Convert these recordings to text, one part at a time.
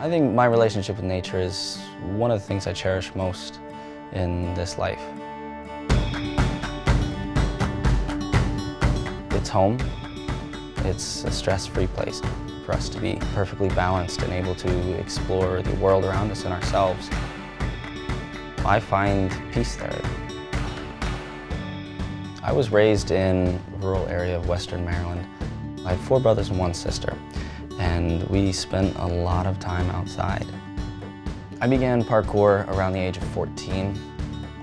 I think my relationship with nature is one of the things I cherish most in this life. It's home. It's a stress-free place for us to be perfectly balanced and able to explore the world around us and ourselves. I find peace there. I was raised in a rural area of Western Maryland. I have 4 brothers and 1 sister, and we spent a lot of time outside. I began parkour around the age of 14.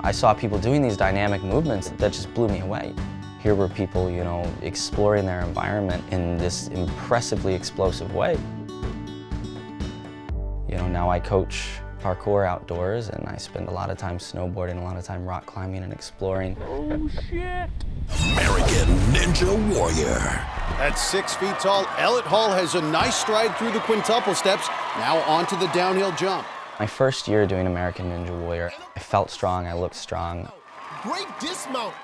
I saw people doing these dynamic movements that just blew me away. Here were people, exploring their environment in this impressively explosive way. Now I coach parkour outdoors, and I spend a lot of time snowboarding, a lot of time rock climbing and exploring. Oh, shit! American Ninja Warrior. At 6 feet tall, Elet has a nice stride through the quintuple steps, now onto the downhill jump. My first year doing American Ninja Warrior, I felt strong, I looked strong. Great dismount.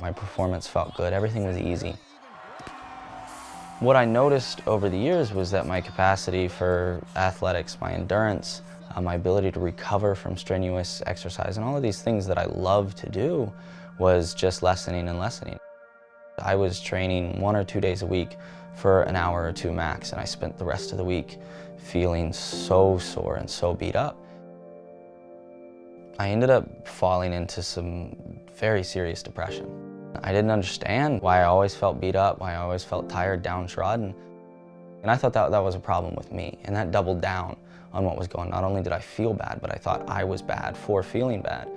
My performance felt good, everything was easy. What I noticed over the years was that my capacity for athletics, my endurance, my ability to recover from strenuous exercise, and all of these things that I love to do was just lessening and lessening. I was training 1 or 2 days a week for an hour or 2 max, and I spent the rest of the week feeling so sore and so beat up. I ended up falling into some very serious depression. I didn't understand why I always felt beat up, why I always felt tired, downtrodden. And I thought that was a problem with me, and that doubled down on what was going on. Not only did I feel bad, but I thought I was bad for feeling bad.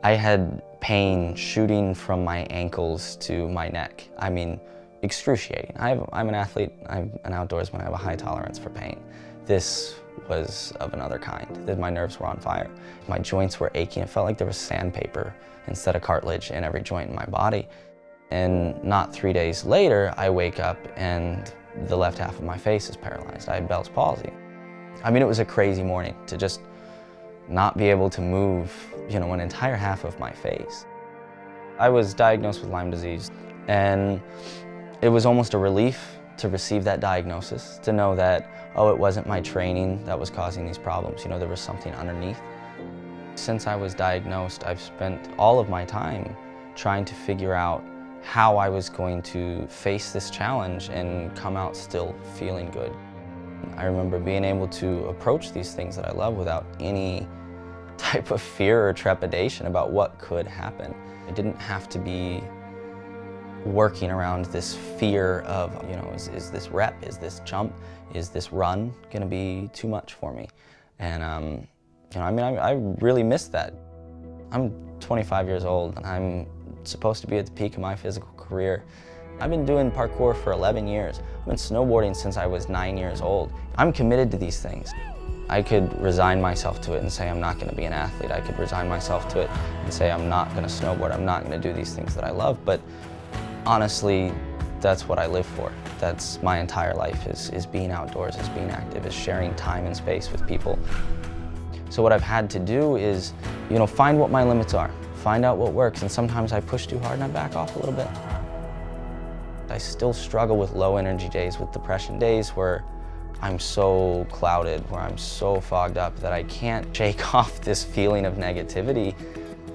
I had pain shooting from my ankles to my neck. I mean, excruciating. I'm an athlete, I'm an outdoorsman, I have a high tolerance for pain. This was of another kind. My nerves were on fire. My joints were aching. It felt like there was sandpaper instead of cartilage in every joint in my body. And not 3 days later, I wake up and the left half of my face is paralyzed. I had Bell's palsy. I mean, it was a crazy morning to just not be able to move, an entire half of my face. I was diagnosed with Lyme disease, and it was almost a relief to receive that diagnosis, to know that, oh, it wasn't my training that was causing these problems. There was something underneath. Since I was diagnosed, I've spent all of my time trying to figure out how I was going to face this challenge and come out still feeling good. I remember being able to approach these things that I love without any type of fear or trepidation about what could happen. I didn't have to be working around this fear of, is this rep, is this jump, is this run gonna be too much for me? And I really missed that. I'm 25 years old, and I'm supposed to be at the peak of my physical career. I've been doing parkour for 11 years. I've been snowboarding since I was 9 years old. I'm committed to these things. I could resign myself to it and say I'm not gonna be an athlete. I could resign myself to it and say I'm not gonna snowboard, I'm not gonna do these things that I love, but honestly, that's what I live for. That's my entire life, is being outdoors, is being active, is sharing time and space with people. So what I've had to do is, find what my limits are, find out what works, and sometimes I push too hard and I back off a little bit. I still struggle with low energy days, with depression days where I'm so clouded, where I'm so fogged up that I can't shake off this feeling of negativity.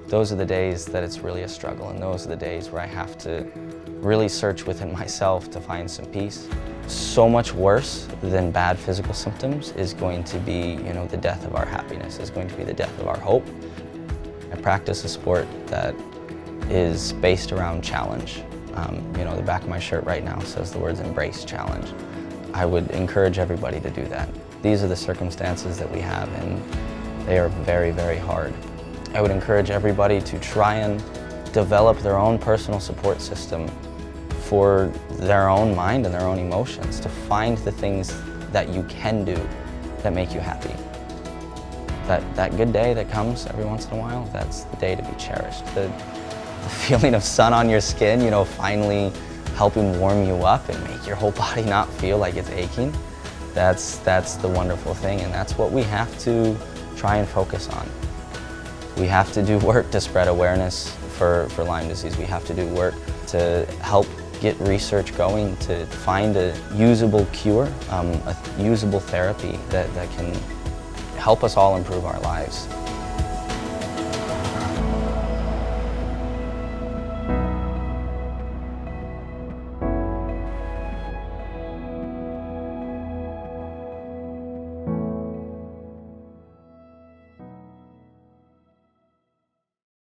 Those are the days that it's really a struggle, and those are the days where I have to really search within myself to find some peace. So much worse than bad physical symptoms is going to be, the death of our happiness, is going to be the death of our hope. I practice a sport that is based around challenge. The back of my shirt right now says the words "embrace challenge." I would encourage everybody to do that. These are the circumstances that we have, and they are very, very hard. I would encourage everybody to try and develop their own personal support system for their own mind and their own emotions, to find the things that you can do that make you happy. That good day that comes every once in a while, that's the day to be cherished. The feeling of sun on your skin, finally helping warm you up and make your whole body not feel like it's aching, that's the wonderful thing, and that's what we have to try and focus on. We have to do work to spread awareness for Lyme disease. We have to do work to help get research going to find a usable cure, a usable therapy that can help us all improve our lives.